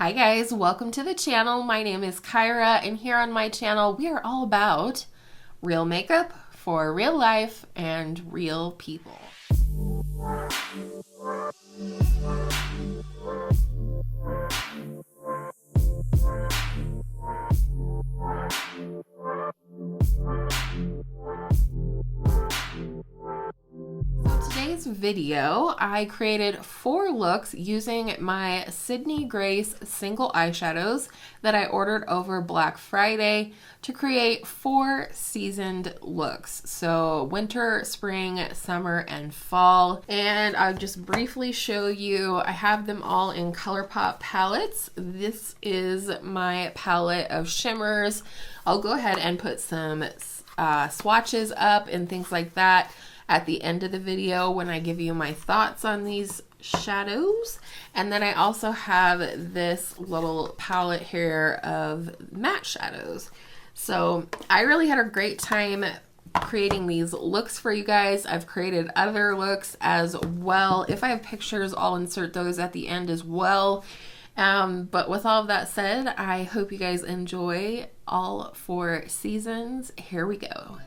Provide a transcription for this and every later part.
Hi guys, welcome to the channel. My name is Kyra, and here on my channel we are all about real makeup for real life and real people. Today's video, I created 4 looks using my Sydney Grace single eyeshadows that I ordered over Black Friday to create 4 seasoned looks. So winter, spring, summer, and fall. And I'll just briefly show you, I have them all in ColourPop palettes. This is my palette of shimmers. I'll go ahead and put some swatches up and things like that at the end of the video when I give you my thoughts on these shadows. And then I also have this little palette here of matte shadows. So I really had a great time creating these looks for you guys. I've created other looks as well. If I have pictures, I'll insert those at the end as well. But with all of that said, I hope you guys enjoy all 4 seasons. Here we go.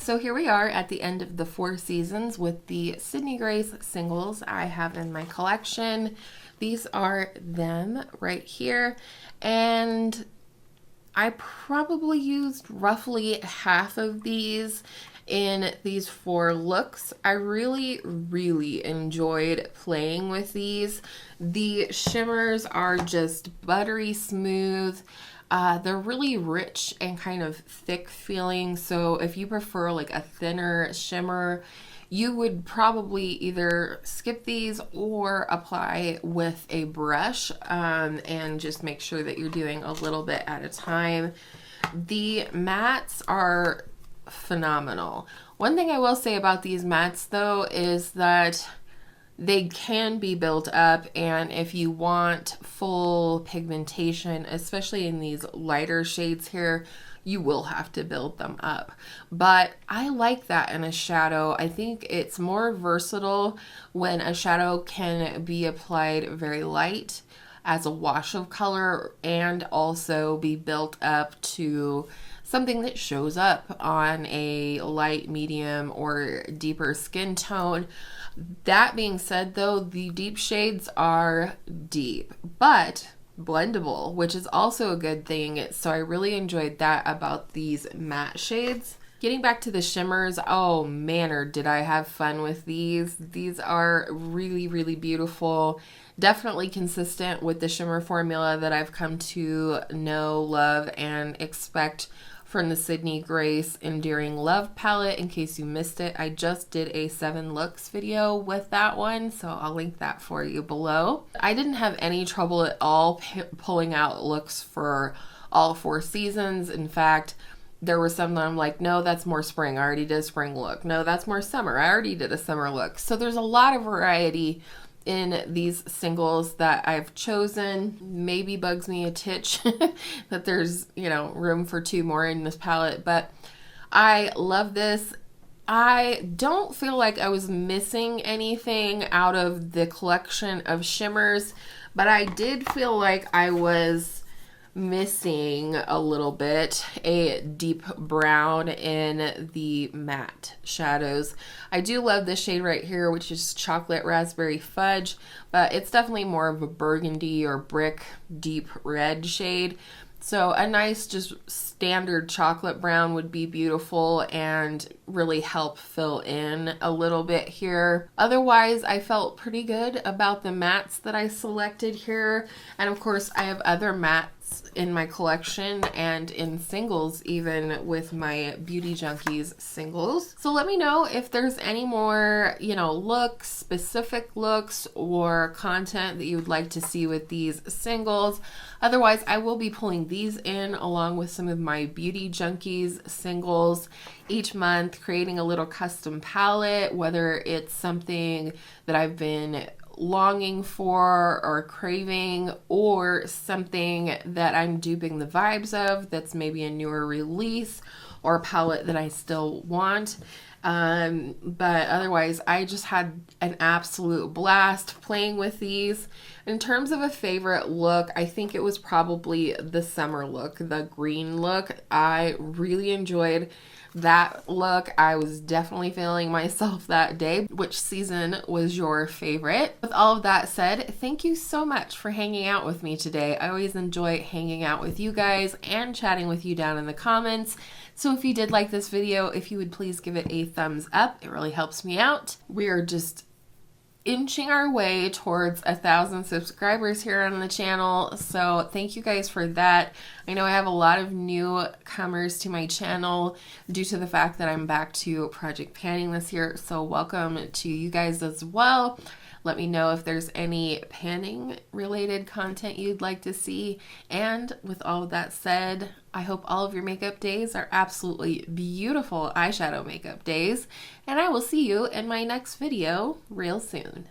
So here we are at the end of the 4 seasons with the Sydney Grace singles I have in my collection. These are them right here, and I probably used roughly half of these in these 4 looks. I really enjoyed playing with these. The shimmers are just buttery smooth. They're really rich and kind of thick feeling, so if you prefer like a thinner shimmer, you would probably either skip these or apply with a brush, and just make sure that you're doing a little bit at a time. The mattes are phenomenal. One thing I will say about these mattes though is that they can be built up, and if you want full pigmentation, especially in these lighter shades here, you will have to build them up. But I like that in a shadow. I think it's more versatile when a shadow can be applied very light as a wash of color and also be built up to something that shows up on a light, medium, or deeper skin tone. That being said though, the deep shades are deep, but blendable, which is also a good thing. So I really enjoyed that about these matte shades. Getting back to the shimmers, oh man, did I have fun with these. These are really beautiful. Definitely consistent with the shimmer formula that I've come to know, love, and expect from the Sydney Grace Endearing Love palette. In case you missed it, I just did a 7 looks video with that one, so I'll link that for you below. I didn't have any trouble at all pulling out looks for all 4 seasons. In fact, there were some that I'm like, no, that's more spring. I already did a spring look. No, that's more summer. I already did a summer look. So there's a lot of variety in these singles that I've chosen. Maybe bugs me a titch that there's, you know, room for 2 more in this palette, but I love this. I don't feel like I was missing anything out of the collection of shimmers, but I did feel like I was missing a little bit a deep brown in the matte shadows. I do love this shade right here, which is Chocolate Raspberry Fudge, but it's definitely more of a burgundy or brick deep red shade. So a nice just standard chocolate brown would be beautiful and really help fill in a little bit here. Otherwise, I felt pretty good about the mattes that I selected here. And of course, I have other mattes in my collection and in singles, even with my Beauty Junkies singles. So let me know if there's any more, you know, looks, specific looks, or content that you would like to see with these singles. Otherwise, I will be pulling these in along with some of my Beauty Junkies singles each month, creating a little custom palette, whether it's something that I've been longing for or craving, or something that I'm duping the vibes of that's maybe a newer release or a palette that I still want. But otherwise, I just had an absolute blast playing with these. In terms of a favorite look, I think it was probably the summer look, the green look. I really enjoyed that look. I was definitely feeling myself that day. Which season was your favorite? With all of that said, thank you so much for hanging out with me today. I always enjoy hanging out with you guys and chatting with you down in the comments. So if you did like this video, if you would please give it a thumbs up, it really helps me out. We are just inching our way towards 1,000 subscribers here on the channel, so thank you guys for that. I know I have a lot of newcomers to my channel due to the fact that I'm back to project panning this year, so welcome to you guys as well. Let me know if there's any panning related content you'd like to see. And with all of that said, I hope all of your makeup days are absolutely beautiful eyeshadow makeup days. And I will see you in my next video real soon.